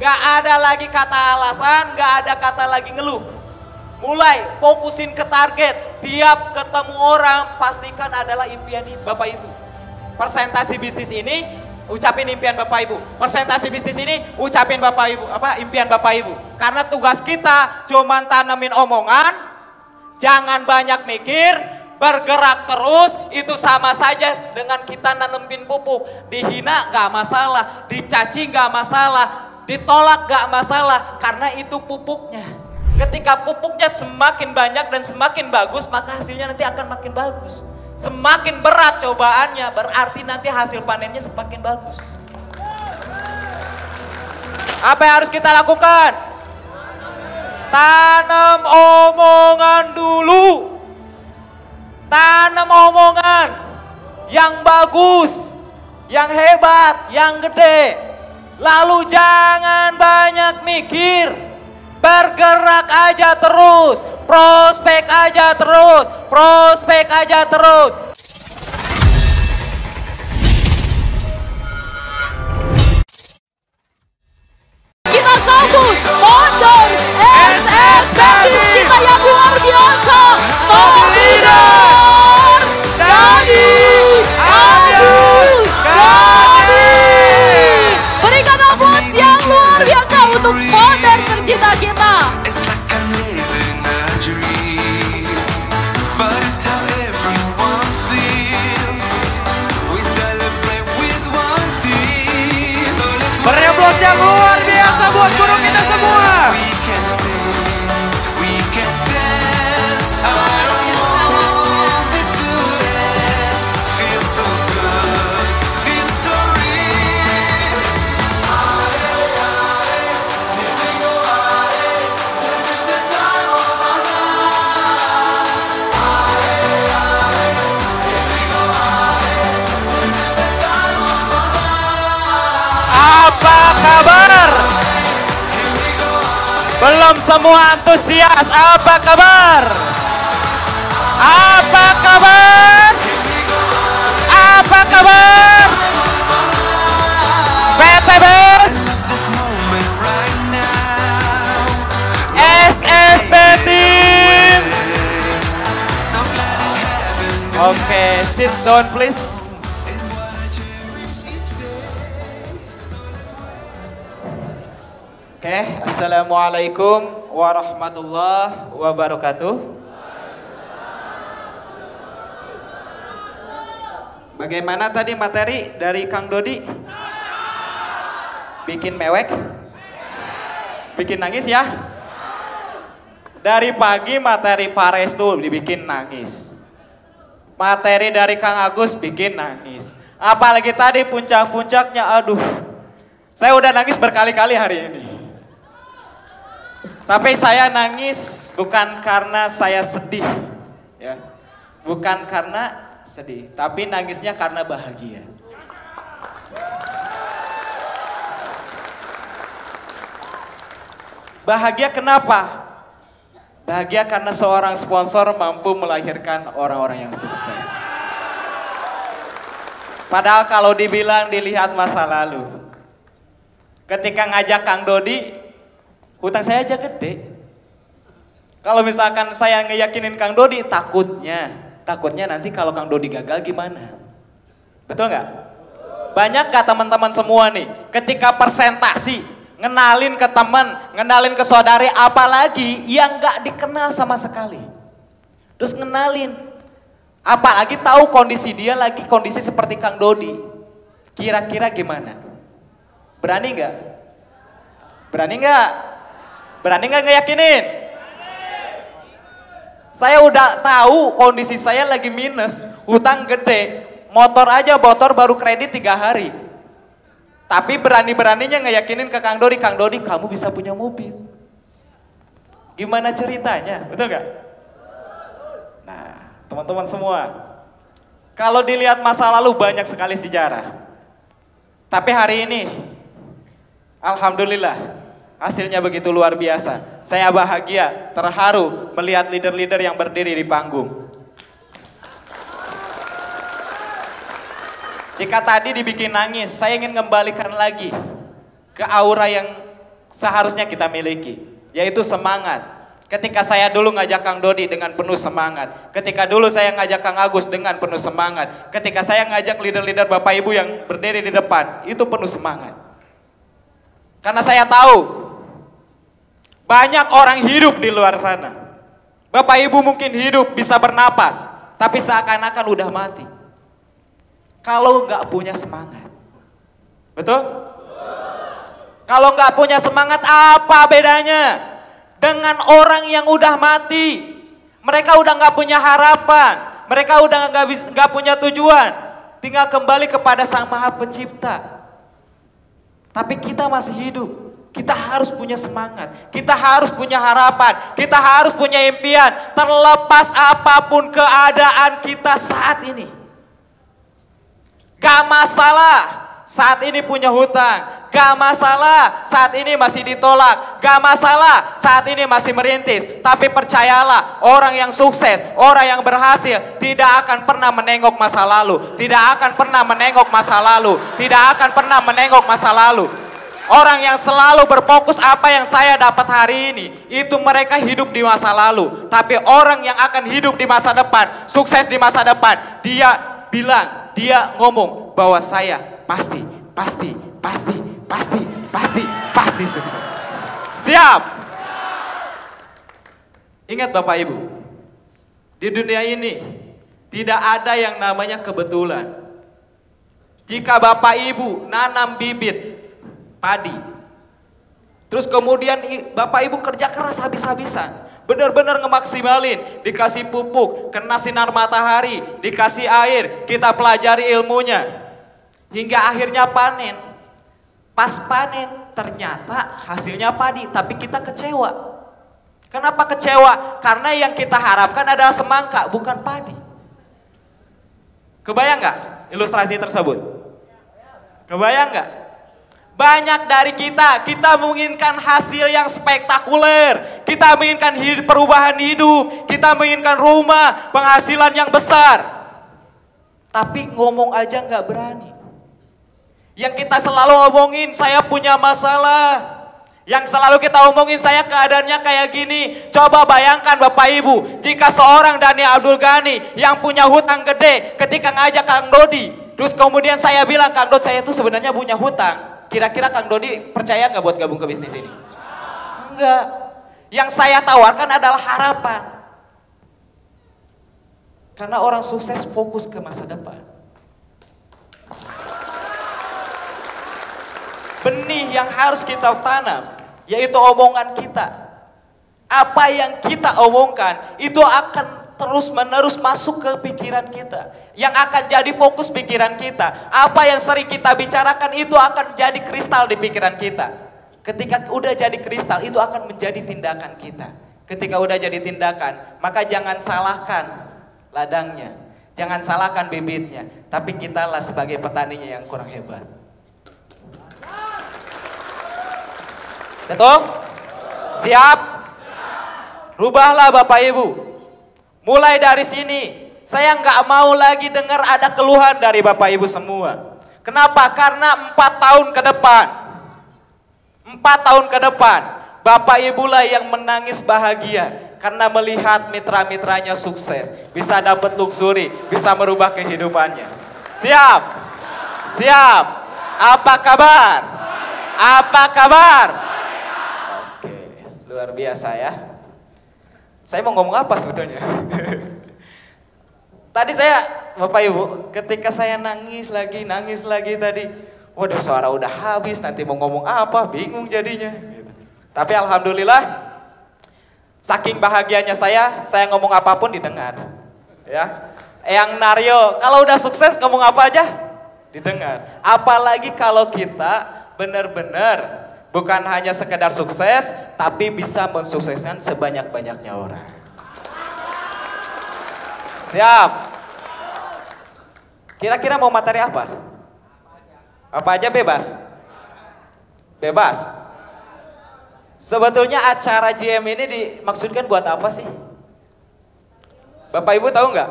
Gak ada lagi kata alasan, gak ada kata lagi ngeluh. Mulai fokusin ke target. Tiap ketemu orang pastikan adalah impian Bapak Ibu. Presentasi bisnis ini ucapin impian Bapak Ibu. Presentasi bisnis ini ucapin Bapak Ibu, impian Bapak Ibu. Karena tugas kita cuman tanemin omongan, jangan banyak mikir, bergerak terus. Itu sama saja dengan kita nanemin pupuk. Dihina gak masalah, dicaci gak masalah, ditolak gak masalah, karena itu pupuknya. Ketika pupuknya semakin banyak dan semakin bagus, maka hasilnya nanti akan makin bagus. Semakin berat cobaannya, berarti nanti hasil panennya semakin bagus. Apa yang harus kita lakukan? Tanam omongan dulu. Tanam omongan yang bagus, yang hebat, yang gede. Lalu jangan banyak mikir. Bergerak aja terus, prospek aja terus, prospek aja terus. Kita sambut founder SS Basis kita yang luar biasa, Pak Leader Dadi Agus Gadi. Berikan aplaus yang luar biasa untuk founder tercinta kita. Beri aplaus yang luar biasa buat guru kita semua. Apa kabar? Belum semua antusias, apa kabar? Apa kabar? Apa kabar? PTBS SSB Team. Oke, sit down please. Oke, assalamualaikum warahmatullahi wabarakatuh. Bagaimana tadi materi dari Kang Dodi? Bikin mewek? Bikin nangis ya? Dari pagi materi Pak Restu dibikin nangis. Materi dari Kang Agus bikin nangis. Apalagi tadi puncak-puncaknya, aduh. Saya udah nangis berkali-kali hari ini. Tapi saya nangis bukan karena saya sedih, ya, bukan karena sedih, tapi nangisnya karena bahagia. Bahagia kenapa? Bahagia karena seorang sponsor mampu melahirkan orang-orang yang sukses. Padahal kalau dibilang dilihat masa lalu, ketika ngajak Kang Dodi, hutang saya aja gede. Kalau misalkan saya ngeyakinin Kang Dodi, takutnya nanti kalau Kang Dodi gagal gimana? Betul nggak? Banyak gak teman-teman semua nih, ketika presentasi, ngenalin ke teman, ngenalin ke saudari, apalagi yang nggak dikenal sama sekali. Terus ngenalin, apalagi tahu kondisi dia lagi kondisi seperti Kang Dodi. Kira-kira gimana? Berani nggak? Berani nggak? Berani nggak ngeyakinin? Saya udah tahu kondisi saya lagi minus, hutang gede, motor aja baru kredit 3 hari. Tapi berani-beraninya ngeyakinin ke Kang Dodi kamu bisa punya mobil. Gimana ceritanya, betul nggak? Nah, teman-teman semua, kalau dilihat masa lalu banyak sekali sejarah. Tapi hari ini, alhamdulillah, hasilnya begitu luar biasa. Saya bahagia, terharu melihat leader-leader yang berdiri di panggung. Jika tadi dibikin nangis, saya ingin kembalikan lagi ke aura yang seharusnya kita miliki, yaitu semangat. Ketika saya dulu ngajak Kang Dodi dengan penuh semangat, ketika dulu saya ngajak Kang Agus dengan penuh semangat, ketika saya ngajak leader-leader Bapak Ibu yang berdiri di depan, itu penuh semangat. Karena saya tahu banyak orang hidup di luar sana. Bapak Ibu mungkin hidup bisa bernapas, tapi seakan-akan udah mati. Kalau nggak punya semangat, betul? Kalau nggak punya semangat, apa bedanya dengan orang yang udah mati? Mereka udah nggak punya harapan, mereka udah nggak punya tujuan, tinggal kembali kepada Sang Maha Pencipta. Tapi kita masih hidup, kita harus punya semangat, kita harus punya harapan, kita harus punya impian, terlepas apapun keadaan kita saat ini. Gak masalah saat ini punya hutang, gak masalah saat ini masih ditolak, gak masalah saat ini masih merintis. Tapi percayalah, orang yang sukses, orang yang berhasil tidak akan pernah menengok masa lalu, tidak akan pernah menengok masa lalu, tidak akan pernah menengok masa lalu. Orang yang selalu berfokus apa yang saya dapat hari ini, itu mereka hidup di masa lalu. Tapi orang yang akan hidup di masa depan, sukses di masa depan, dia bilang, dia ngomong bahwa saya pasti sukses. Siap? Ingat Bapak Ibu, di dunia ini tidak ada yang namanya kebetulan. Jika Bapak Ibu nanam bibit padi, terus kemudian Bapak Ibu kerja keras habis-habisan, benar-benar ngemaksimalin, dikasih pupuk, kena sinar matahari, dikasih air, kita pelajari ilmunya, hingga akhirnya panen. Pas panen ternyata hasilnya padi, tapi kita kecewa. Kenapa kecewa? Karena yang kita harapkan adalah semangka, bukan padi. Kebayang nggak ilustrasi tersebut? Kebayang nggak? Banyak dari kita menginginkan hasil yang spektakuler, kita menginginkan perubahan hidup, kita menginginkan rumah, penghasilan yang besar. Tapi ngomong aja nggak berani. Yang kita selalu omongin, saya punya masalah. Yang selalu kita omongin, saya keadaannya kayak gini. Coba bayangkan Bapak Ibu, jika seorang Dhani Abdul Ghani yang punya hutang gede, ketika ngajak Kang Dodi, terus kemudian saya bilang, Kang Dodi, saya itu sebenarnya punya hutang. Kira-kira Kang Dodi percaya nggak buat gabung ke bisnis ini? Enggak. Yang saya tawarkan adalah harapan. Karena orang sukses fokus ke masa depan. Benih yang harus kita tanam, yaitu omongan kita. Apa yang kita omongkan, itu akan terus-menerus masuk ke pikiran kita, yang akan jadi fokus pikiran kita. Apa yang sering kita bicarakan itu akan jadi kristal di pikiran kita. Ketika udah jadi kristal, itu akan menjadi tindakan kita. Ketika udah jadi tindakan, maka jangan salahkan ladangnya, jangan salahkan bibitnya, tapi kitalah sebagai petaninya yang kurang hebat. Betul? Siap? Rubahlah Bapak Ibu. Mulai dari sini, saya nggak mau lagi dengar ada keluhan dari Bapak Ibu semua. Kenapa? Karena 4 tahun ke depan, 4 tahun ke depan, Bapak Ibu lah yang menangis bahagia karena melihat mitra-mitranya sukses, bisa dapat luxury, bisa merubah kehidupannya. Siap? Siap? Apa kabar? Apa kabar? Oke, luar biasa ya. Saya mau ngomong apa sebetulnya? Tadi saya, Bapak Ibu, ketika saya nangis lagi tadi, waduh suara udah habis, nanti mau ngomong apa, bingung jadinya. Tapi alhamdulillah, saking bahagianya saya ngomong apapun didengar. Ya, Eyang Naryo, kalau udah sukses ngomong apa aja didengar. Apalagi kalau kita benar-benar bukan hanya sekedar sukses, tapi bisa mensukseskan sebanyak-banyaknya orang. Siap? Kira-kira mau materi apa? Apa aja bebas? Bebas? Sebetulnya acara GM ini dimaksudkan buat apa sih? Bapak Ibu tahu nggak?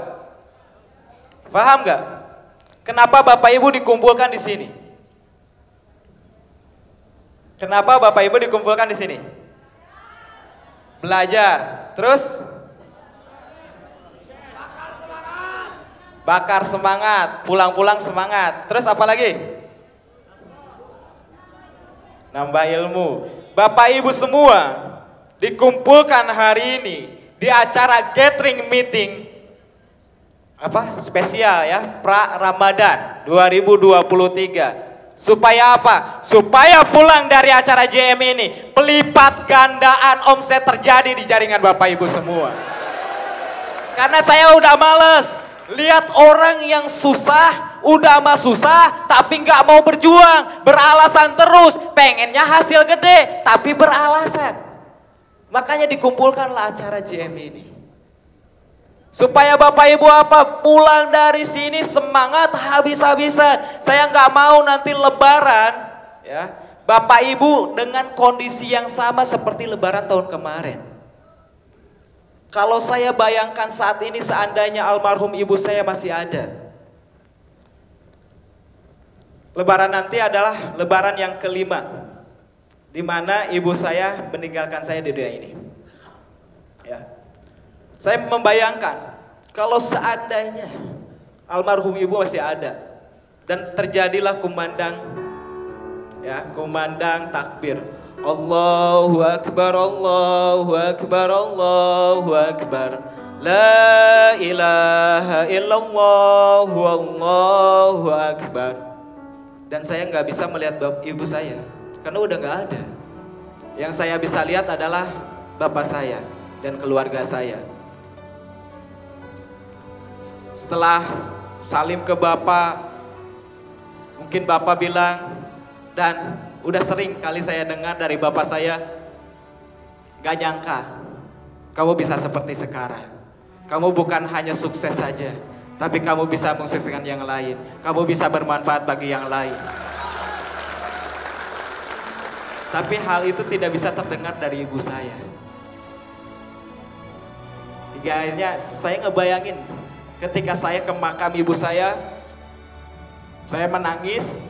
Paham nggak? Kenapa Bapak Ibu dikumpulkan di sini? Kenapa Bapak Ibu dikumpulkan di sini? Belajar. Terus? Bakar semangat. Pulang-pulang semangat. Terus apa lagi? Nambah ilmu. Bapak Ibu semua dikumpulkan hari ini di acara gathering meeting spesial ya, pra Ramadan 2023. Supaya apa? Supaya pulang dari acara JM ini pelipat gandaan omset terjadi di jaringan Bapak Ibu semua. Karena saya udah males lihat orang yang susah, udah mah susah tapi nggak mau berjuang, beralasan terus, pengennya hasil gede tapi beralasan. Makanya dikumpulkanlah acara JM ini. Supaya Bapak Ibu pulang dari sini semangat habis-habisan. Saya nggak mau nanti Lebaran ya, Bapak Ibu dengan kondisi yang sama seperti Lebaran tahun kemarin. Kalau saya bayangkan saat ini seandainya almarhum ibu saya masih ada, Lebaran nanti adalah Lebaran yang kelima, di mana ibu saya meninggalkan saya di dunia ini. Ya. Saya membayangkan kalau seandainya almarhum ibu masih ada dan terjadilah kumandang takbir. Allahu Akbar, Allahu Akbar, Allahu Akbar. La ilaha illallah, Allahu Akbar. Dan saya nggak bisa melihat ibu saya karena udah nggak ada. Yang saya bisa lihat adalah bapak saya dan keluarga saya. Setelah salim ke bapak, mungkin bapak bilang, dan udah sering kali saya dengar dari bapak saya, gak nyangka kamu bisa seperti sekarang. Kamu bukan hanya sukses saja, tapi kamu bisa mensukseskan yang lain. Kamu bisa bermanfaat bagi yang lain. Tapi hal itu tidak bisa terdengar dari ibu saya. Hingga akhirnya saya ngebayangin ketika saya ke makam ibu saya menangis.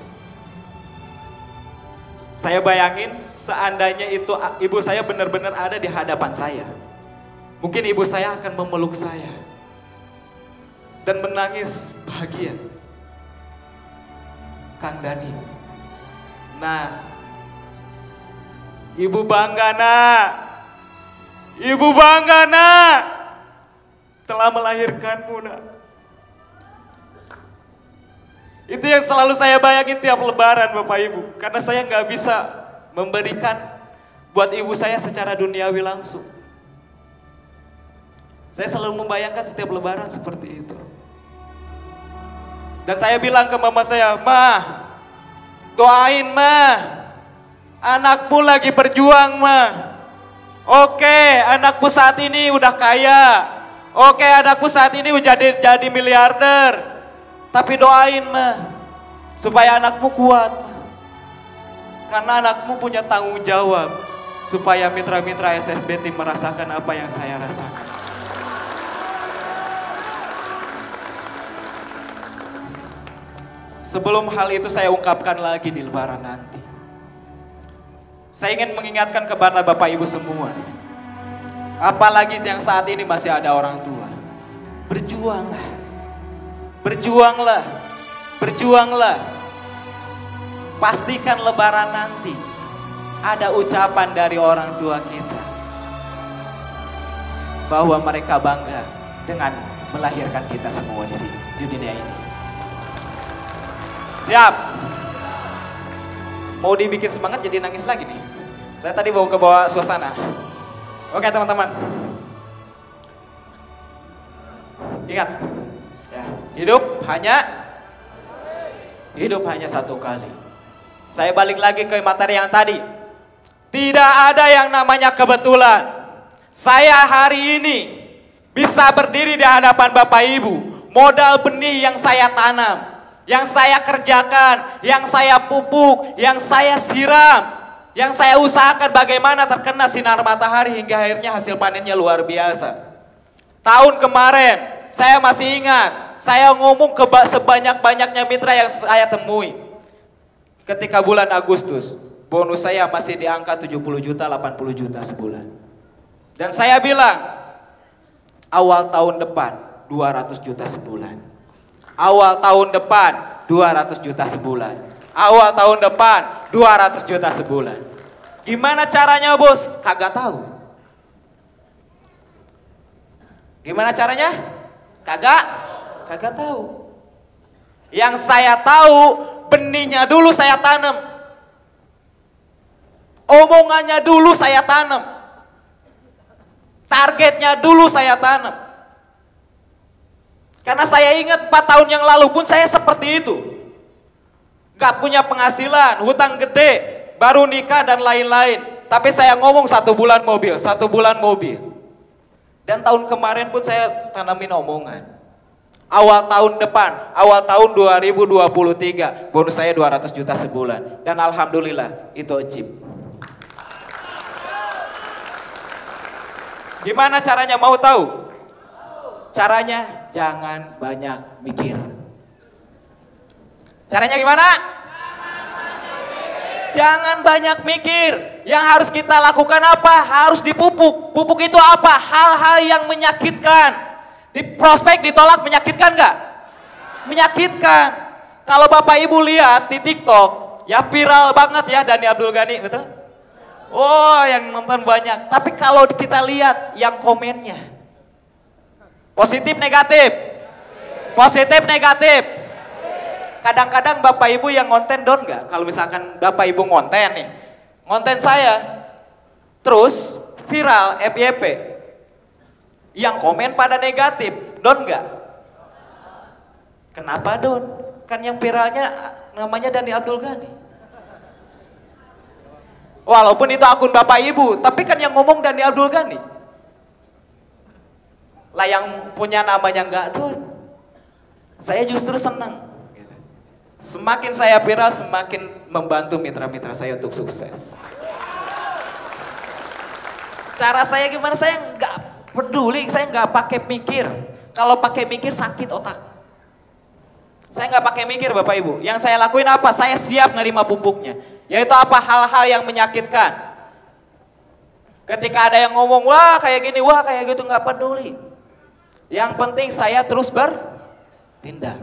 Saya bayangin seandainya itu ibu saya benar-benar ada di hadapan saya. Mungkin ibu saya akan memeluk saya dan menangis bahagia. Kang Dani. Nah, ibu bangga nak. Ibu bangga nak. Telah melahirkanmu nak. Itu yang selalu saya bayangin tiap lebaran Bapak Ibu. Karena saya nggak bisa memberikan buat ibu saya secara duniawi langsung. Saya selalu membayangkan setiap lebaran seperti itu. Dan saya bilang ke mama saya, "Ma, doain Ma, anakmu lagi berjuang Ma. Oke, anakmu saat ini udah kaya. Oke, anakmu saat ini udah jadi miliarder. Tapi doain Ma, supaya anakmu kuat Ma. Karena anakmu punya tanggung jawab, supaya mitra-mitra SSB Team merasakan apa yang saya rasakan." Sebelum hal itu saya ungkapkan lagi di lebaran nanti. Saya ingin mengingatkan kepada Bapak Ibu semua. Apalagi yang saat ini masih ada orang tua. Berjuanglah. Berjuanglah. Berjuanglah. Pastikan lebaran nanti ada ucapan dari orang tua kita. Bahwa mereka bangga dengan melahirkan kita semua di sini, di dunia ini. Siap. Mau dibikin semangat jadi nangis lagi nih. Saya tadi mau ke bawah suasana. Oke teman-teman. Ingat, ya, hidup hanya satu kali. Saya balik lagi ke materi yang tadi. Tidak ada yang namanya kebetulan. Saya hari ini bisa berdiri di hadapan Bapak Ibu. Modal benih yang saya tanam, yang saya kerjakan, yang saya pupuk, yang saya siram, yang saya usahakan bagaimana terkena sinar matahari hingga akhirnya hasil panennya luar biasa. Tahun kemarin saya masih ingat, saya ngomong ke sebanyak-banyaknya mitra yang saya temui ketika bulan Agustus. bonus saya masih di angka 70 juta, 80 juta sebulan. Dan saya bilang, awal tahun depan 200 juta sebulan. Awal tahun depan 200 juta sebulan. Awal tahun depan 200 juta sebulan. Gimana caranya bos? Kagak tahu. Gimana caranya? Kagak tahu. Yang saya tahu, benihnya dulu saya tanam. Omongannya dulu saya tanam. Targetnya dulu saya tanam. Karena saya ingat 4 tahun yang lalu pun saya seperti itu. Gak punya penghasilan, hutang gede, baru nikah dan lain-lain. Tapi saya ngomong 1 bulan mobil, 1 bulan mobil. Dan tahun kemarin pun saya tanamin omongan. Awal tahun depan, awal tahun 2023, bonus saya 200 juta sebulan. Dan alhamdulillah itu achieve. Gimana caranya, mau tahu? Caranya jangan banyak mikir. Caranya gimana? Jangan banyak mikir. Yang harus kita lakukan apa? Harus dipupuk. Pupuk itu apa? Hal-hal yang menyakitkan. Di prospek ditolak menyakitkan nggak? Menyakitkan. Kalau Bapak Ibu lihat di TikTok, ya viral banget ya Dhani Abdul Ghani, betul? Oh, yang nonton banyak. Tapi kalau kita lihat yang komennya, positif negatif, positif negatif. Kadang-kadang Bapak Ibu yang ngonten down nggak? Kalau misalkan Bapak Ibu ngonten nih, ngonten saya, terus viral FYP. Yang komen pada negatif, down nggak? Kenapa down? Kan yang viralnya namanya Dhani Abdul Ghani. Walaupun itu akun Bapak Ibu, tapi kan yang ngomong Dhani Abdul Ghani. Lah yang punya namanya nggak down. Saya justru senang. Semakin saya viral, semakin membantu mitra-mitra saya untuk sukses. Cara saya gimana? Saya nggak peduli, saya nggak pakai mikir. Kalau pakai mikir sakit otak. Saya nggak pakai mikir Bapak Ibu. Yang saya lakuin apa? Saya siap nerima pupuknya. Yaitu apa? Hal-hal yang menyakitkan. Ketika ada yang ngomong, wah kayak gini, wah kayak gitu, nggak peduli. Yang penting saya terus bertindak,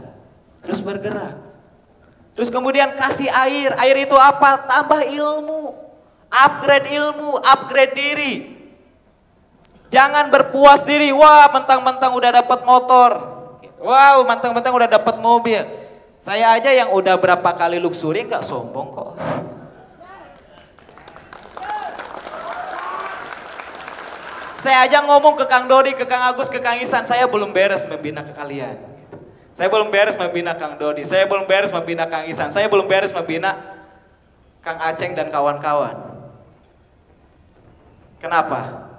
terus bergerak. Terus kemudian kasih air. Air itu apa? Tambah ilmu, upgrade diri. Jangan berpuas diri, wah mentang-mentang udah dapat motor, wow mentang-mentang udah dapat mobil. Saya aja yang udah berapa kali luxury nggak sombong kok. Saya aja ngomong ke Kang Dodi, ke Kang Agus, ke Kang Isan, saya belum beres membina ke kalian. Saya belum beres membina Kang Dodi, saya belum beres membina Kang Isan, saya belum beres membina Kang Aceng dan kawan-kawan. Kenapa?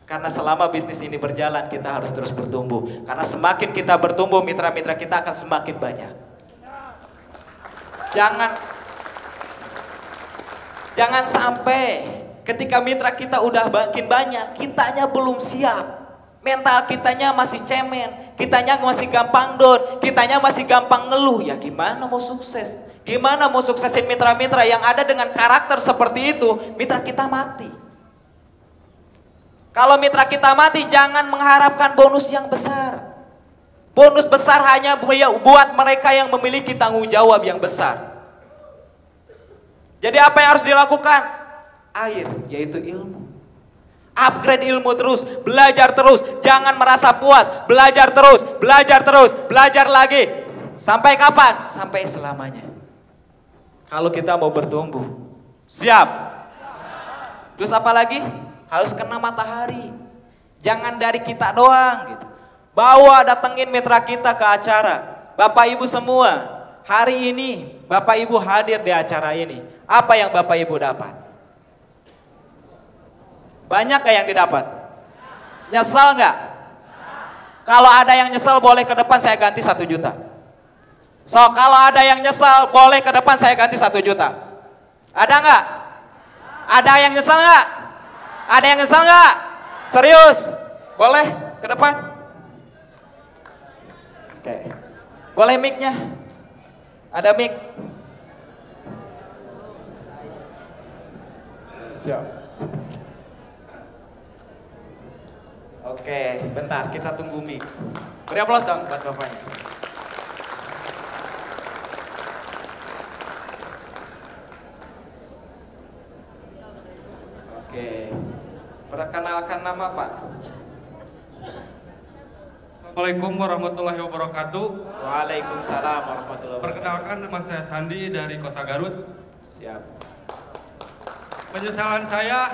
Karena selama bisnis ini berjalan kita harus terus bertumbuh. Karena semakin kita bertumbuh, mitra-mitra kita akan semakin banyak. Jangan sampai ketika mitra kita udah makin banyak, kitanya belum siap. Mental kitanya masih cemen, kitanya masih gampang down, kitanya masih gampang ngeluh. Ya gimana mau sukses? Gimana mau suksesin mitra-mitra yang ada dengan karakter seperti itu? Mitra kita mati. Kalau mitra kita mati, jangan mengharapkan bonus yang besar. Bonus besar hanya buat mereka yang memiliki tanggung jawab yang besar. Jadi apa yang harus dilakukan? Air, yaitu ilmu. Upgrade ilmu terus, belajar terus, jangan merasa puas, belajar terus, belajar lagi. Sampai kapan? Sampai selamanya. Kalau kita mau bertumbuh, siap. Terus apa lagi? Harus kena matahari. Jangan dari kita doang gitu. Bawa, datengin mitra kita ke acara. Bapak Ibu semua, hari ini Bapak Ibu hadir di acara ini. Apa yang Bapak Ibu dapat? Banyak gak yang didapat? Nyesal gak? Kalau ada yang nyesal boleh ke depan saya ganti 1 juta. So kalau ada yang nyesal boleh ke depan saya ganti 1 juta. Ada gak? Ada yang nyesal gak? Ada yang nyesal gak? Serius? Boleh ke depan? Oke. Boleh mic-nya? Ada mic? Siap. Oke, bentar kita tunggu mic. Beri aplaus dong buat bapaknya. Oke, perkenalkan nama Pak. Assalamualaikum warahmatullahi wabarakatuh. Waalaikumsalam warahmatullahi wabarakatuh. Perkenalkan, nama saya Sandi dari Kota Garut. Siap. Penyesalan saya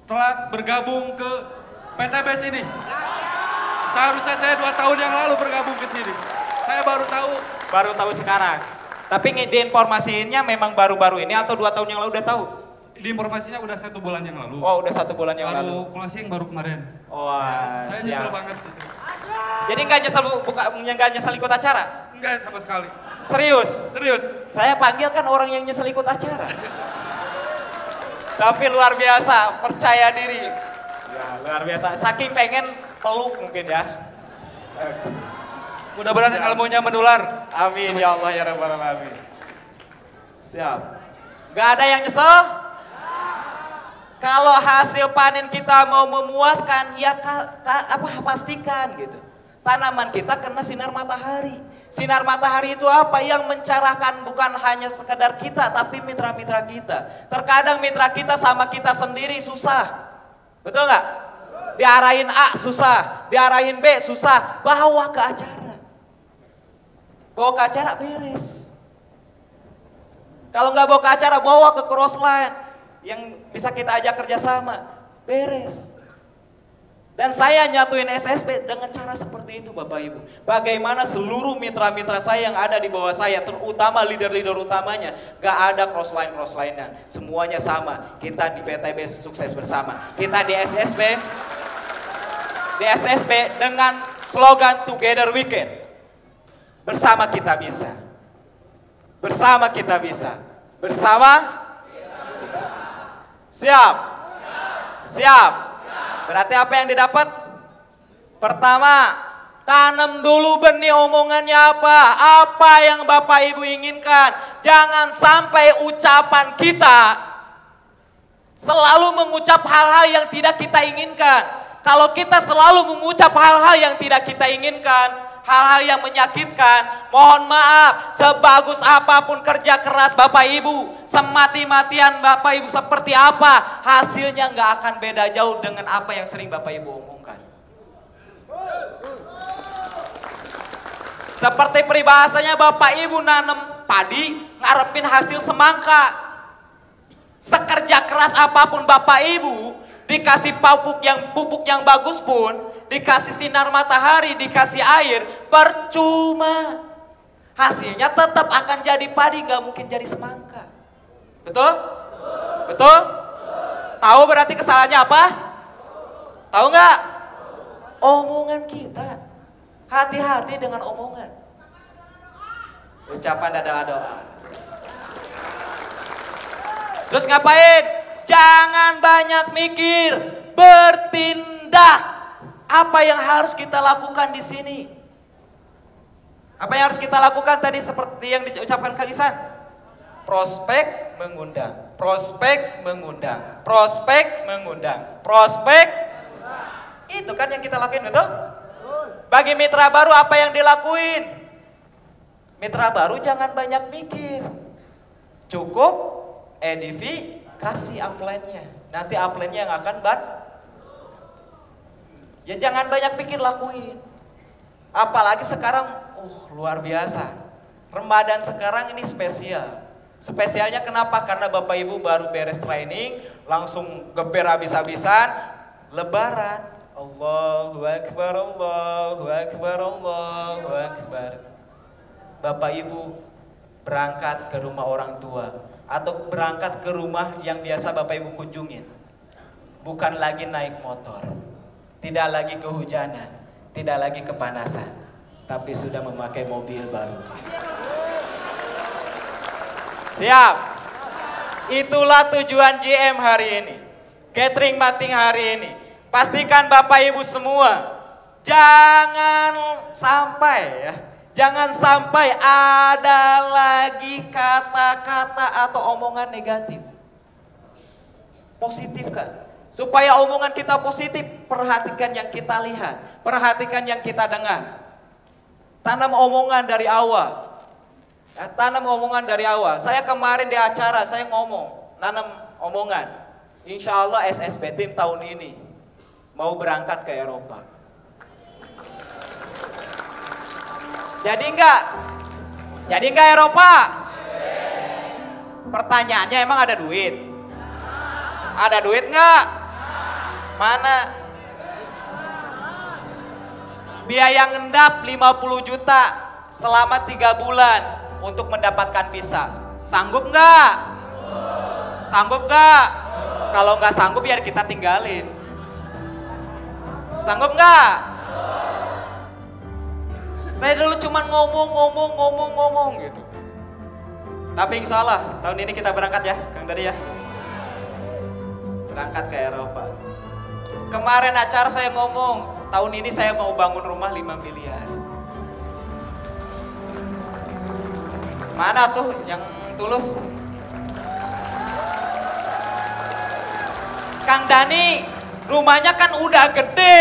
telat bergabung ke PTBS ini. Seharusnya saya 2 tahun yang lalu bergabung ke sini. Saya baru tahu sekarang. Tapi diinformasiinnya memang baru-baru ini atau 2 tahun yang lalu udah tahu? di informasinya udah 1 bulan yang lalu. Oh, udah 1 bulan yang lalu. Baru closing baru kemarin. Wah, Saya siap. nyesel banget gitu. Jadi nggak nyesel ikut acara? Enggak sama sekali. Serius? Serius. Saya panggil kan orang yang nyesel ikut acara. Tapi luar biasa, percaya diri. Ya, luar biasa. Saking pengen peluk mungkin ya. Mudah-mudahan ilmunya menular. Amin ya Allah ya Rabbal Alamin. Siap. Gak ada yang nyesel? Kalau hasil panen kita mau memuaskan, ya pastikan gitu. Tanaman kita kena sinar matahari. Sinar matahari itu apa? Yang mencerahkan bukan hanya sekedar kita, tapi mitra-mitra kita. Terkadang mitra kita sama kita sendiri susah. Betul nggak? Diarahin A susah, diarahin B susah. Bawa ke acara. Bawa ke acara beres. Kalau nggak bawa ke acara, bawa ke crossline. Yang bisa kita ajak kerjasama, beres. Dan saya nyatuin SSB dengan cara seperti itu Bapak Ibu. Bagaimana seluruh mitra-mitra saya yang ada di bawah saya, terutama leader-leader utamanya, gak ada crossline-crossline-nya. Semuanya sama, kita di PTB sukses bersama. Kita di SSB dengan slogan Together We Can. Bersama kita bisa. Bersama kita bisa. Bersama siap. Siap. Berarti apa yang didapat? Pertama, tanam dulu benih omongannya apa? Apa yang Bapak Ibu inginkan? Jangan sampai ucapan kita selalu mengucap hal-hal yang tidak kita inginkan. Kalau kita selalu mengucap hal-hal yang tidak kita inginkan, hal-hal yang menyakitkan, mohon maaf, sebagus apapun kerja keras Bapak Ibu, semati-matian Bapak Ibu seperti apa, hasilnya nggak akan beda jauh dengan apa yang sering Bapak Ibu omongkan. Seperti peribahasanya Bapak Ibu nanam padi, ngarepin hasil semangka. Sekerja keras apapun Bapak Ibu, dikasih pupuk yang bagus pun, dikasih sinar matahari, dikasih air, percuma. Hasilnya tetap akan jadi padi, nggak mungkin jadi semangka. Betul? Betul? Tahu berarti kesalahannya apa? Tahu nggak? Omongan kita. Hati-hati dengan omongan. Ucapan adalah doa. Terus ngapain? Jangan banyak mikir, bertindak. Apa yang harus kita lakukan di sini? Apa yang harus kita lakukan tadi seperti yang diucapkan Kang Isan? Prospek mengundang, prospek mengundang, prospek mengundang, prospek. Itu kan yang kita lakuin, betul? Bagi mitra baru apa yang dilakuin? Mitra baru jangan banyak mikir. Cukup kasih upline-nya. Nanti upline-nya yang akan ya jangan banyak pikir, lakuin. Apalagi sekarang, luar biasa. Ramadan sekarang ini spesial. Spesialnya kenapa? Karena Bapak Ibu baru beres training, langsung geber habis-habisan, Lebaran. Allahu Akbar, Allahu Akbar, Allahu Akbar. Bapak Ibu berangkat ke rumah orang tua atau berangkat ke rumah yang biasa Bapak Ibu kunjungin. Bukan lagi naik motor, tidak lagi kehujanan, tidak lagi kepanasan, tapi sudah memakai mobil baru. Siap. Itulah tujuan GM hari ini, catering mating hari ini. Pastikan Bapak Ibu semua jangan sampai ada lagi kata-kata atau omongan negatif. Positifkan. Supaya omongan kita positif, perhatikan yang kita lihat, perhatikan yang kita dengar. Tanam omongan dari awal. Ya, tanam omongan dari awal. Saya kemarin di acara, saya nanam omongan. Insya Allah SSB Team tahun ini mau berangkat ke Eropa. Jadi enggak Eropa? Pertanyaannya, emang ada duit? Ada duit enggak? Mana? Biaya ngendap 50 juta selama 3 bulan untuk mendapatkan visa. Sanggup enggak? Sanggup enggak? Kalau enggak sanggup ya kita tinggalin. Sanggup enggak? Saya dulu cuma ngomong gitu. Tapi insya Allah tahun ini kita berangkat ya, Kang Dadi ya. Berangkat ke Eropa. Kemarin acara saya ngomong, tahun ini saya mau bangun rumah 5 miliar. Mana tuh yang tulus? Kang Dani, rumahnya kan udah gede,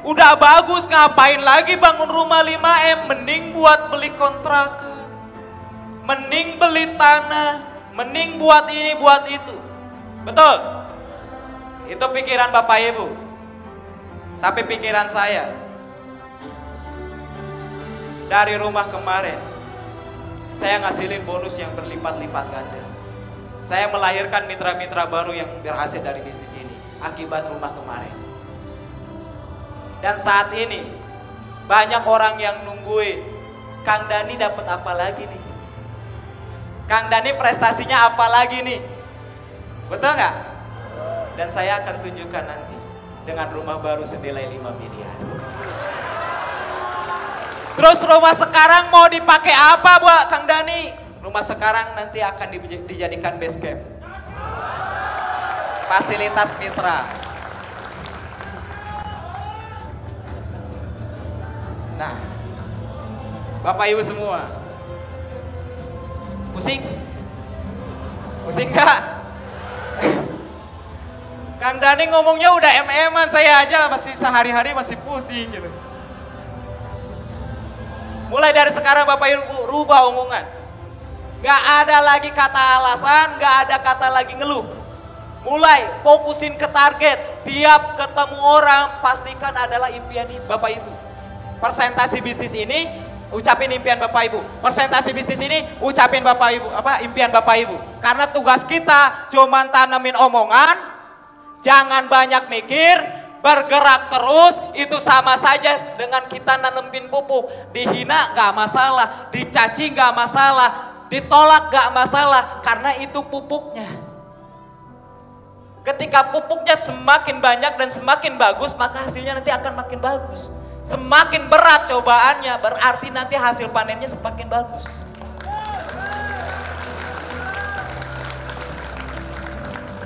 udah bagus, ngapain lagi bangun rumah 5M? Mending buat beli kontrakan, mending beli tanah, mending buat ini, buat itu. Betul? Itu pikiran Bapak Ibu. Tapi pikiran saya, dari rumah kemarin, saya ngasilin bonus yang berlipat-lipat ganda. Saya melahirkan mitra-mitra baru yang berhasil dari bisnis ini, akibat rumah kemarin. Dan saat ini, banyak orang yang nungguin, Kang Dani dapat apa lagi nih? Kang Dani prestasinya apa lagi nih? Betul nggak? Dan saya akan tunjukkan nanti dengan rumah baru senilai 5 miliar. Terus rumah sekarang mau dipakai apa buat Kang Dani? Rumah sekarang nanti akan dijadikan base camp, fasilitas mitra. Nah, Bapak Ibu semua, pusing? Pusing nggak? Kang Dani ngomongnya udah MM-an, saya aja masih sehari-hari masih pusing gitu. Mulai dari sekarang Bapak Ibu rubah omongan. Gak ada lagi kata alasan, gak ada kata lagi ngeluh. Mulai fokusin ke target. Tiap ketemu orang pastikan adalah impian Bapak Ibu. Persentase bisnis ini ucapin impian Bapak Ibu. Persentase bisnis ini ucapin Bapak Ibu, impian Bapak Ibu. Karena tugas kita cuman tanamin omongan, jangan banyak mikir, bergerak terus. Itu sama saja dengan kita nanemin pupuk. Dihina gak masalah, dicaci gak masalah, ditolak gak masalah, karena itu pupuknya. Ketika pupuknya semakin banyak dan semakin bagus, maka hasilnya nanti akan makin bagus. Semakin berat cobaannya, berarti nanti hasil panennya semakin bagus.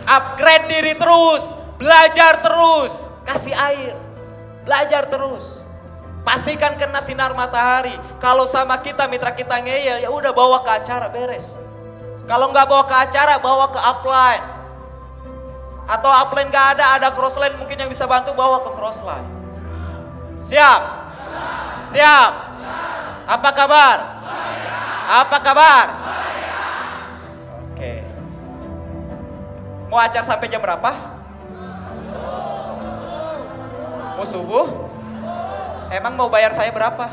Upgrade diri terus, belajar terus, kasih air, belajar terus. Pastikan kena sinar matahari. Kalau sama kita, mitra kita ngeyel, ya udah bawa ke acara, beres. Kalau nggak bawa ke acara, bawa ke upline. Atau upline nggak ada crossline mungkin yang bisa bantu, bawa ke crossline. Siap? Siap? Apa kabar? Apa kabar? Oke. Mau acara sampai jam berapa? Mau subuh? Emang mau bayar saya berapa?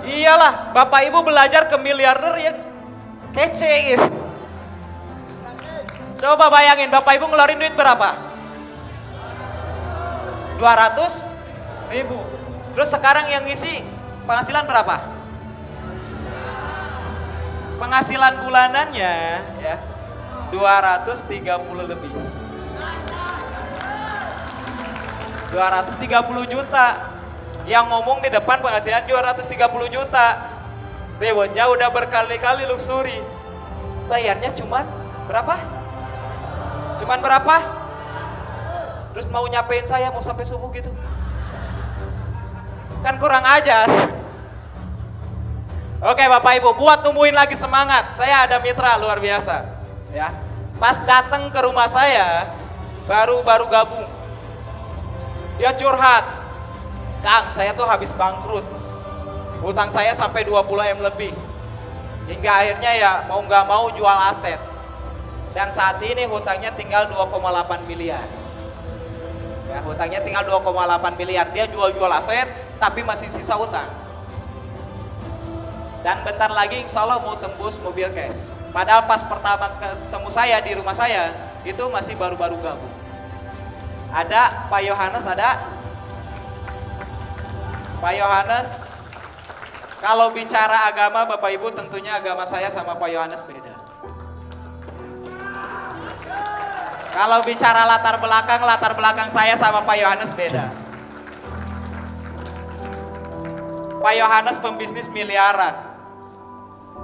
Iyalah, Bapak Ibu belajar ke miliarder yang kece gitu. Coba bayangin, Bapak Ibu ngeluarin duit berapa? 200.000. Terus sekarang yang ngisi penghasilan berapa? Penghasilan bulanannya ya 230 lebih. 230 juta. Yang ngomong di depan penghasilan 230 juta. Rewardnya udah berkali-kali luxury. Bayarnya cuman berapa? Cuman berapa? Terus mau nyapain saya mau sampai subuh gitu? Kan kurang ajar. Oke Bapak Ibu, buat tumbuhin lagi semangat. Saya ada mitra luar biasa ya. Pas datang ke rumah saya, baru gabung. Dia curhat, Kang, saya tuh habis bangkrut. Hutang saya sampai 20 M lebih. Hingga akhirnya ya mau nggak mau jual aset. Dan saat ini hutangnya tinggal 2,8 miliar. Ya, hutangnya tinggal 2,8 miliar. Dia jual aset, tapi masih sisa hutang. Dan bentar lagi insya Allah mau tembus mobil cash. Padahal pas pertama ketemu saya di rumah saya, itu masih baru-baru gabung. Ada Pak Yohanes, ada? Pak Yohanes, kalau bicara agama Bapak Ibu tentunya agama saya sama Pak Yohanes beda. Kalau bicara latar belakang saya sama Pak Yohanes beda. Pak Yohanes pembisnis miliaran.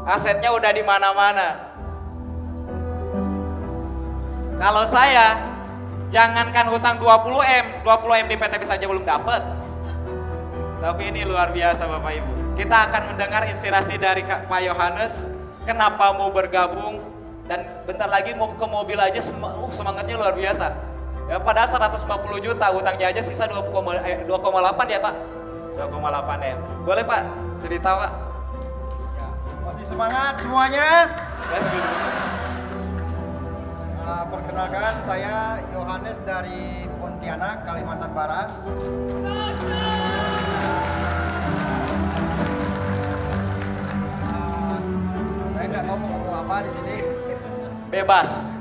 Asetnya udah di mana-mana. Kalau saya, jangankan hutang 20 M di PTB saja belum dapat. Tapi ini luar biasa Bapak Ibu. Kita akan mendengar inspirasi dari Pak Yohanes, kenapa mau bergabung, dan bentar lagi mau ke mobil aja semangatnya luar biasa. Ya, padahal 150 juta, hutangnya aja sisa 2,8 ya Pak? 2,8 M. Boleh Pak, cerita Pak? Masih semangat semuanya? Ya, perkenalkan, saya Yohanes dari Pontianak, Kalimantan Barat. Saya nggak tahu mau ngomong apa di sini. bebas.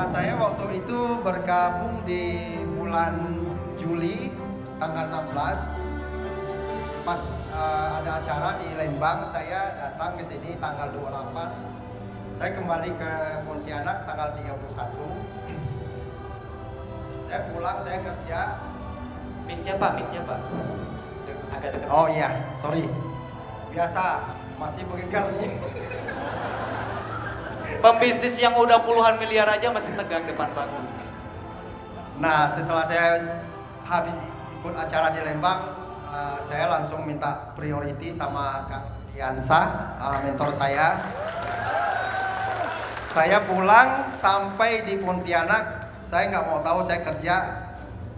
Saya waktu itu bergabung di bulan Juli tanggal 16. Pas ada acara di Lembang, saya datang ke sini tanggal 28. Saya kembali ke Pontianak tanggal 31. Saya pulang, saya kerja. Mic-nya Pak. Agak dekat. Oh iya, sorry. Biasa, masih bergegar nih. Pembisnis yang udah puluhan miliar aja masih tegang depan panggung. Nah, setelah saya habis ikut acara di Lembang, saya langsung minta priority sama Kak Diansa, mentor saya. Saya pulang sampai di Pontianak, saya nggak mau tahu, saya kerja.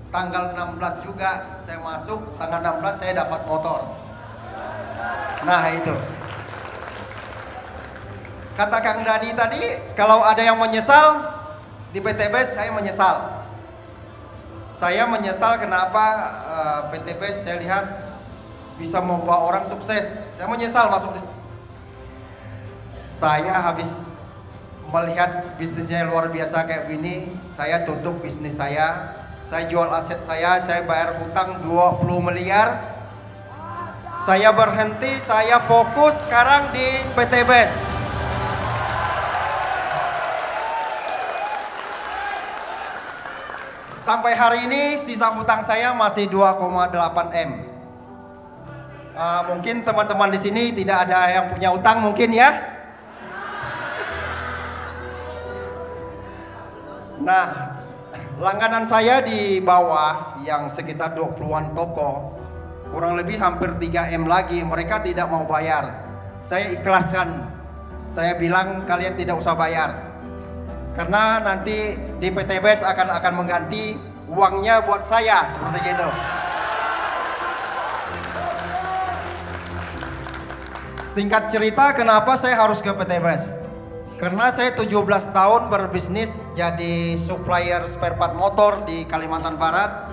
Tanggal 16 juga saya masuk, tanggal 16 saya dapat motor. Nah itu. Kata Kang Dani tadi, kalau ada yang menyesal, di PTBes saya menyesal. Saya menyesal kenapa PTBes saya lihat bisa membawa orang sukses. Saya menyesal masuk di. Saya habis melihat bisnisnya luar biasa kayak gini, saya tutup bisnis saya jual aset saya bayar hutang 20 miliar. Saya berhenti, saya fokus sekarang di PTBes. Sampai hari ini sisa hutang saya masih 2,8 M. Mungkin teman-teman di sini tidak ada yang punya utang mungkin ya. Nah, langganan saya di bawah yang sekitar 20-an toko, kurang lebih hampir 3 M lagi, mereka tidak mau bayar. Saya ikhlaskan. Saya bilang kalian tidak usah bayar. Karena nanti di PTBes akan mengganti uangnya buat saya, seperti itu. Singkat cerita, kenapa saya harus ke PTBes? Karena saya 17 tahun berbisnis jadi supplier spare part motor di Kalimantan Barat.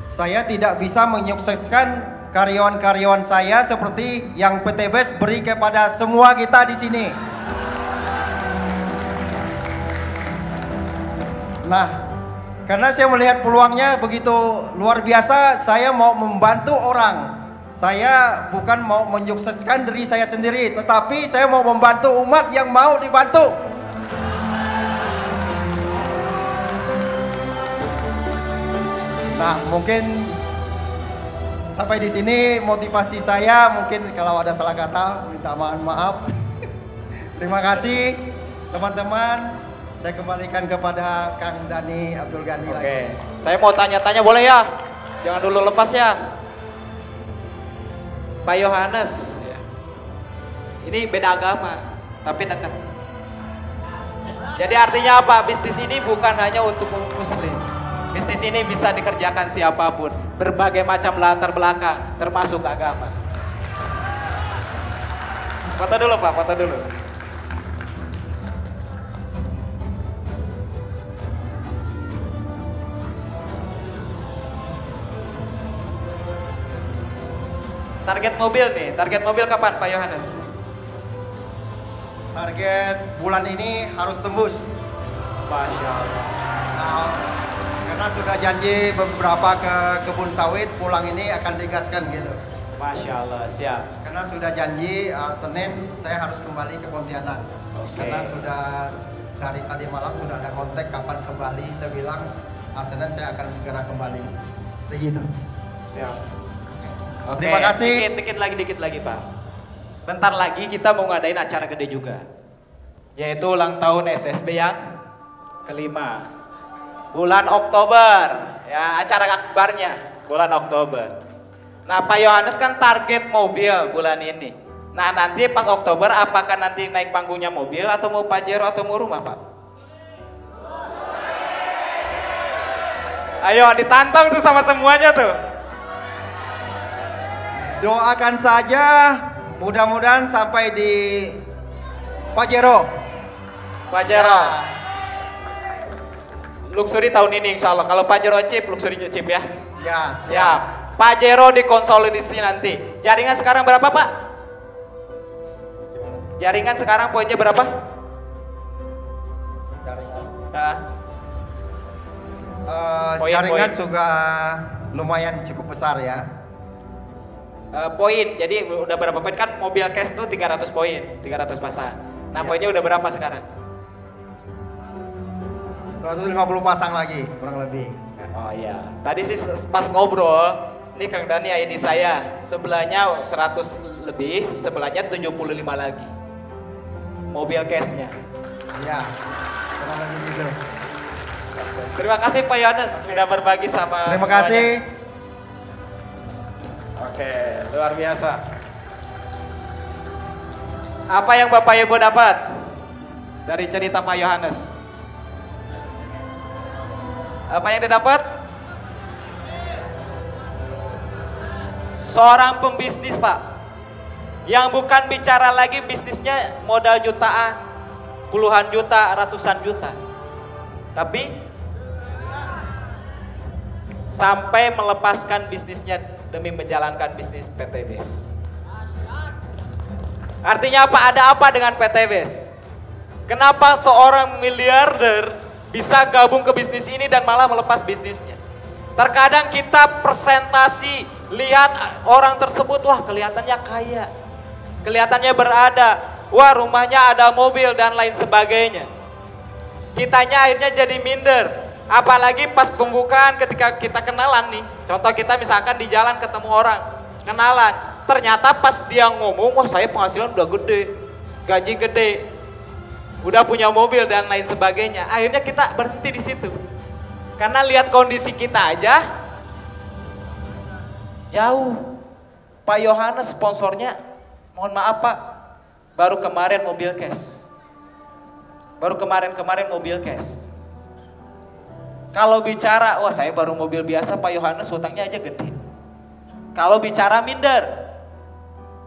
Saya tidak bisa menyukseskan karyawan-karyawan saya seperti yang PTBes beri kepada semua kita di sini. Nah, karena saya melihat peluangnya begitu luar biasa, saya mau membantu orang. Saya bukan mau menyukseskan diri saya sendiri, tetapi saya mau membantu umat yang mau dibantu. Nah, mungkin sampai di sini motivasi saya. Mungkin kalau ada salah kata, minta maaf. Terima kasih teman-teman. Saya kembalikan kepada Kang Dani Abdul Ghani lagi. Oke, saya mau tanya-tanya boleh ya? Jangan dulu lepas ya. Pak Yohanes, Ini beda agama, tapi dekat. Jadi artinya apa? Bisnis ini bukan hanya untuk muslim. Bisnis ini bisa dikerjakan siapapun, berbagai macam latar belakang, termasuk agama. Foto dulu Pak, foto dulu. Target mobil nih, target mobil kapan Pak Yohanes? Target bulan ini harus tembus. Masya Allah. Nah, karena sudah janji beberapa ke kebun sawit, pulang ini akan digaskan gitu. Masya Allah, siap. Karena sudah janji Senin saya harus kembali ke Pontianak. Karena sudah dari tadi malam sudah ada kontak kapan kembali. Saya bilang Senin saya akan segera kembali. Begitu. Siap. Oke, Terima kasih. Dikit lagi Pak. Bentar lagi kita mau ngadain acara gede juga. Yaitu ulang tahun SSB yang kelima. Bulan Oktober. Ya, acara akbarnya bulan Oktober. Nah Pak Yohanes kan target mobil bulan ini. Nah nanti pas Oktober apakah nanti naik panggungnya mobil atau mau Pajero atau mau rumah Pak? Ayo ditantang tuh sama semuanya tuh. Doakan saja, mudah-mudahan sampai di Pajero. Pajero. Ya. Luxury tahun ini insya Allah. Kalau Pajero chip, luxury chip ya. Ya, Siap. Pajero dikonsolidasi nanti. Jaringan sekarang berapa Pak? Jaringan sekarang poinnya berapa? Jaringan. Nah, Jaringan Poin. juga lumayan cukup besar ya. poin. Jadi udah berapa poin kan mobil cash tuh 300 poin, 300 pasang. Nah, Iya. poinnya udah berapa sekarang? 150 pasang lagi kurang lebih. Oh iya. Tadi sih pas ngobrol, ini Kang Dani ID saya, sebelahnya 100 lebih, sebelahnya 75 lagi. Mobil cashnya. Iya. Kurang lebih gitu. Terima kasih Pak Yohanes sudah berbagi sama Terima semuanya. kasih. Oke, luar biasa. Apa yang Bapak Ibu dapat dari cerita Pak Yohanes? Apa yang didapat? Seorang pembisnis Pak, yang bukan bicara lagi bisnisnya modal jutaan, puluhan juta, ratusan juta, tapi sampai melepaskan bisnisnya demi menjalankan bisnis PTBS. Artinya apa? Ada apa dengan PTBS? Kenapa seorang miliarder bisa gabung ke bisnis ini dan malah melepas bisnisnya? Terkadang kita presentasi, lihat orang tersebut, wah kelihatannya kaya, kelihatannya berada, wah rumahnya ada mobil dan lain sebagainya. Kitanya akhirnya jadi minder. Apalagi pas pembukaan ketika kita kenalan nih. Contoh kita misalkan di jalan ketemu orang, kenalan. Ternyata pas dia ngomong, wah saya penghasilan udah gede, gaji gede, udah punya mobil dan lain sebagainya. Akhirnya kita berhenti di situ. Karena lihat kondisi kita aja jauh. Pak Yohanes sponsornya, mohon maaf Pak, baru kemarin mobil cash. Baru kemarin mobil cash. Kalau bicara, wah saya baru mobil biasa, Pak Yohanes hutangnya aja gede. Kalau bicara minder.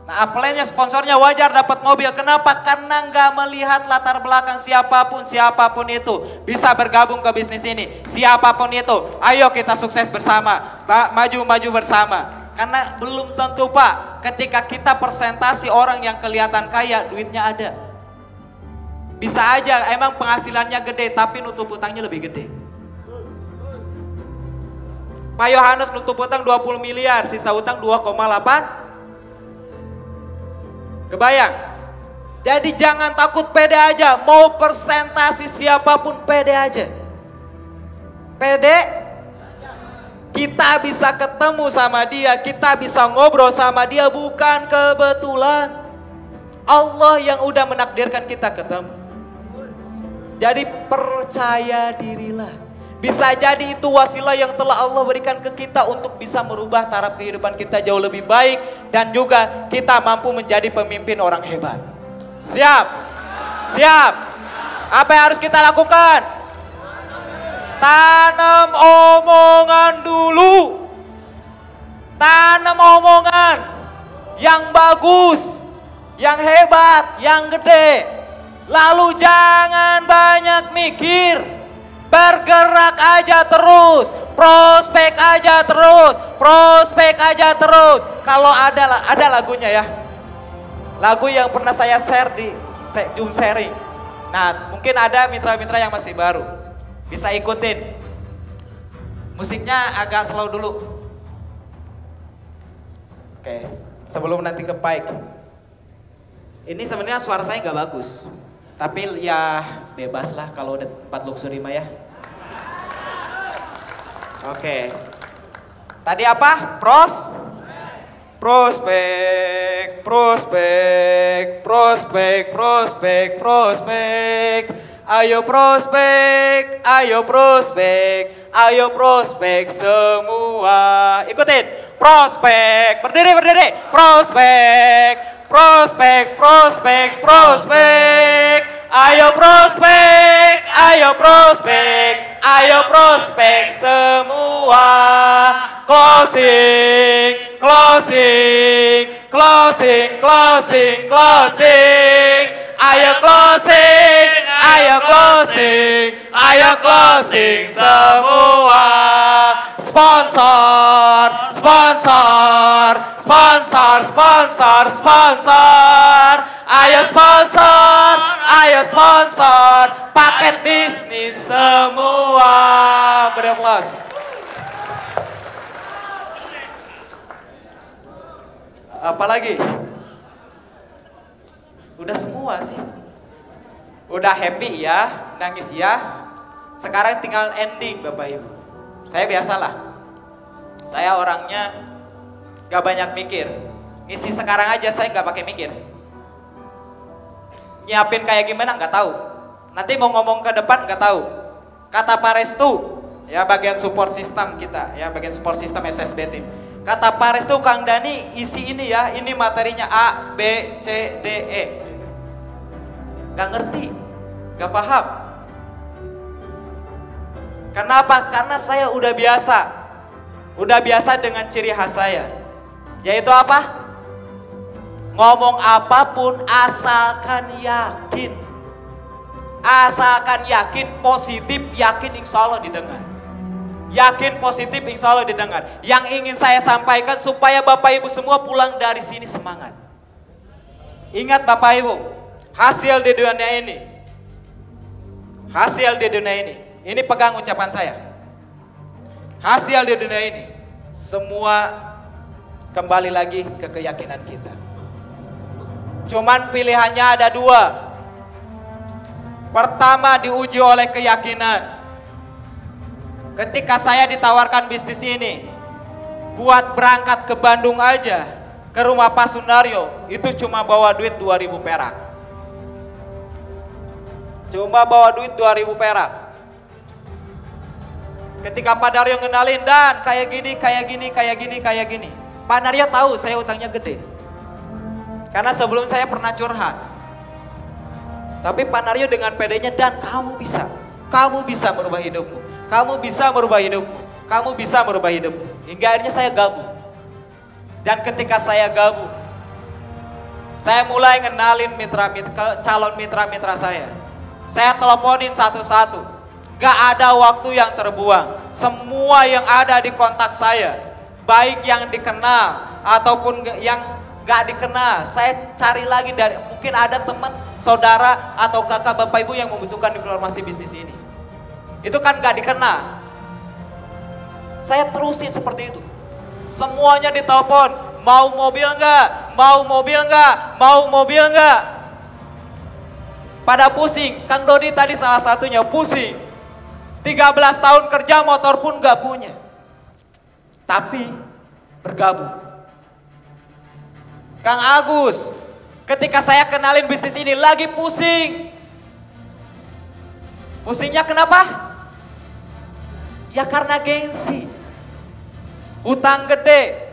Nah apply-nya sponsornya wajar dapat mobil. Kenapa? Karena nggak melihat latar belakang siapapun itu bisa bergabung ke bisnis ini. Siapapun itu, ayo kita sukses bersama, maju bersama. Karena belum tentu Pak, ketika kita presentasi orang yang kelihatan kaya, duitnya ada. Bisa aja emang penghasilannya gede, tapi nutup utangnya lebih gede. Pak Yohanes nutup utang 20 miliar, sisa utang 2,8. Kebayang? Jadi jangan takut, pede aja. Mau presentasi siapapun pede aja. Pede, kita bisa ketemu sama dia, kita bisa ngobrol sama dia, bukan kebetulan. Allah yang udah menakdirkan kita ketemu. Jadi percaya dirilah. Bisa jadi itu wasilah yang telah Allah berikan ke kita untuk bisa merubah taraf kehidupan kita jauh lebih baik. Dan juga kita mampu menjadi pemimpin orang hebat. Siap? Siap. Apa yang harus kita lakukan? Tanam omongan dulu. Tanam omongan yang bagus, yang hebat, yang gede. Lalu jangan banyak mikir. Bergerak aja terus. Prospek aja terus. Prospek aja terus. Kalau ada lagunya ya. Lagu yang pernah saya share di Zoom sharing. Nah, mungkin ada mitra-mitra yang masih baru. Bisa ikutin. Musiknya agak slow dulu. Oke, sebelum nanti ke mic. Ini sebenarnya suara saya nggak bagus. Tapi ya bebas lah kalau udah tempat luxury mah ya. Oke. Tadi apa? Prospek, prospek, prospek, prospek, prospek. Ayo prospek, ayo prospek, ayo prospek semua. Ikutin. Prospek, berdiri, berdiri. Prospek, prospek, prospek, prospek. Ayo prospek, ayo prospek, ayo prospek semua. Closing, closing, closing, closing, closing. Ayo closing, ayo closing, ayo closing semua. Sponsor, sponsor, sponsor, sponsor, sponsor. Ayo sponsor, ayo sponsor. Paket bisnis semua. Beri aplaus. Apalagi? Udah semua sih. Udah happy ya, nangis ya. Sekarang tinggal ending Bapak Ibu. Saya biasalah. Saya orangnya gak banyak mikir. Ngisi sekarang aja saya gak pakai mikir. Nyiapin kayak gimana gak tahu. Nanti mau ngomong ke depan gak tahu. Kata Pak Restu, ya bagian support system kita, ya bagian support system SSD tim. Kata Pak Restu, Kang Dani isi ini ya, ini materinya A, B, C, D, E. Gak ngerti, gak paham. Kenapa? Karena saya udah biasa dengan ciri khas saya. Yaitu apa? Ngomong apapun asalkan yakin. Asalkan yakin, positif, yakin insya Allah didengar. Yakin positif insya Allah didengar. Yang ingin saya sampaikan supaya Bapak Ibu semua pulang dari sini semangat. Ingat Bapak Ibu, hasil di dunia ini. Hasil di dunia ini. Ini pegang ucapan saya. Hasil di dunia ini. Semua kembali lagi ke keyakinan kita. Cuman pilihannya ada dua. Pertama diuji oleh keyakinan. Ketika saya ditawarkan bisnis ini, buat berangkat ke Bandung aja, ke rumah Pak Sunaryo, itu cuma bawa duit 2.000 perak. Cuma bawa duit 2.000 perak. Ketika Pak Daryo ngenalin, Dan kayak gini, kayak gini, kayak gini, kayak gini. Pak Naryo tahu saya utangnya gede. Karena sebelum saya pernah curhat. Tapi Pak Naryo dengan pedenya, Dan kamu bisa merubah hidupmu. Kamu bisa merubah hidupmu. Kamu bisa merubah hidupmu. Hingga akhirnya saya gabung. Dan ketika saya gabung, saya mulai ngenalin calon mitra-mitra saya. Saya teleponin satu-satu. Gak ada waktu yang terbuang. Semua yang ada di kontak saya, baik yang dikenal ataupun yang gak dikenal, saya cari lagi dari, mungkin ada teman, saudara atau kakak bapak ibu yang membutuhkan informasi bisnis ini. Itu kan gak dikenal. Saya terusin seperti itu. Semuanya ditelepon, mau mobil nggak? Mau mobil nggak? Mau mobil nggak? Pada pusing. Kang Dodi tadi salah satunya pusing. 13 tahun kerja motor pun gak punya. Tapi bergabung. Kang Agus, ketika saya kenalin bisnis ini lagi pusing. Pusingnya kenapa? Ya karena gengsi. Hutang gede.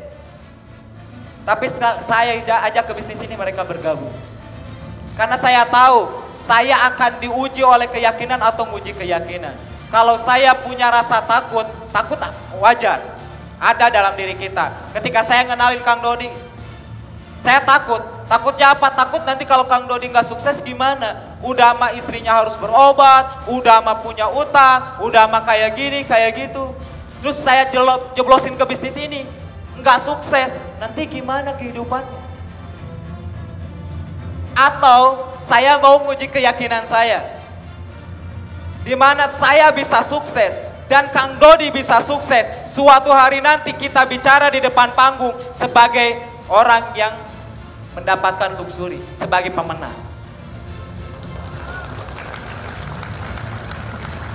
Tapi saya ajak ke bisnis ini mereka bergabung. Karena saya tahu saya akan diuji oleh keyakinan atau menguji keyakinan. Kalau saya punya rasa takut, takut wajar. Ada dalam diri kita. Ketika saya ngenalin Kang Dodi, saya takut. Takutnya apa? Takut nanti kalau Kang Dodi nggak sukses gimana? Udah sama istrinya harus berobat, udah sama punya utang, udah sama kayak gini, kayak gitu. Terus saya jeblosin ke bisnis ini, nggak sukses. Nanti gimana kehidupannya? Atau saya mau nguji keyakinan saya, di mana saya bisa sukses dan Kang Dodi bisa sukses. Suatu hari nanti kita bicara di depan panggung sebagai orang yang mendapatkan luxury, sebagai pemenang.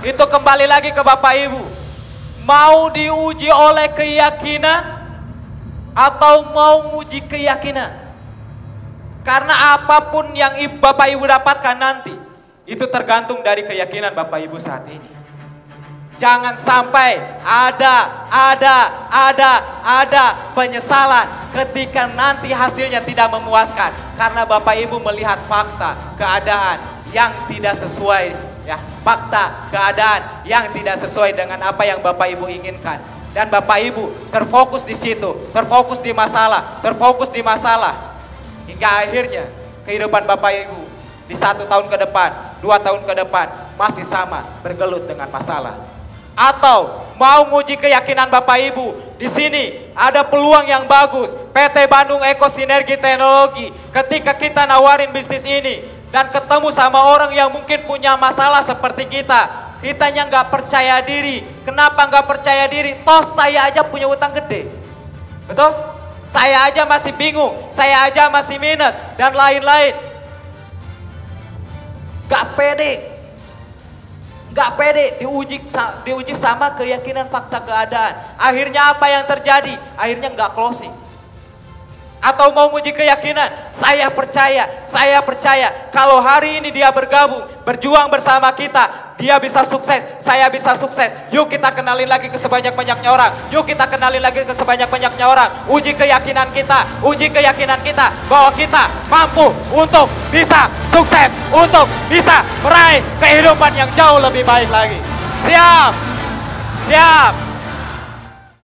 Itu kembali lagi ke Bapak Ibu. Mau diuji oleh keyakinan atau mau nguji keyakinan? Karena apapun yang Bapak Ibu dapatkan nanti, itu tergantung dari keyakinan Bapak Ibu saat ini. Jangan sampai ada penyesalan ketika nanti hasilnya tidak memuaskan. Karena Bapak Ibu melihat fakta, keadaan yang tidak sesuai, ya, fakta, keadaan yang tidak sesuai dengan apa yang Bapak Ibu inginkan. Dan Bapak Ibu terfokus di situ, terfokus di masalah. Hingga akhirnya kehidupan Bapak Ibu di 1 tahun ke depan, 2 tahun ke depan masih sama bergelut dengan masalah. Atau mau nguji keyakinan Bapak Ibu, di sini ada peluang yang bagus. PT Bandung Eko Sinergi Teknologi, ketika kita nawarin bisnis ini dan ketemu sama orang yang mungkin punya masalah seperti kitanya nggak percaya diri. Kenapa nggak percaya diri? Toh saya aja punya utang gede, betul? Saya aja masih bingung, saya aja masih minus, dan lain-lain. Gak pede, diuji sama keyakinan fakta keadaan. Akhirnya apa yang terjadi? Akhirnya gak closing. Atau mau uji keyakinan, saya percaya kalau hari ini dia berjuang bersama kita, dia bisa sukses, saya bisa sukses. Yuk kita kenalin lagi ke sebanyak-banyaknya orang. Uji keyakinan kita bahwa kita mampu untuk bisa sukses, untuk bisa meraih kehidupan yang jauh lebih baik lagi. Siap.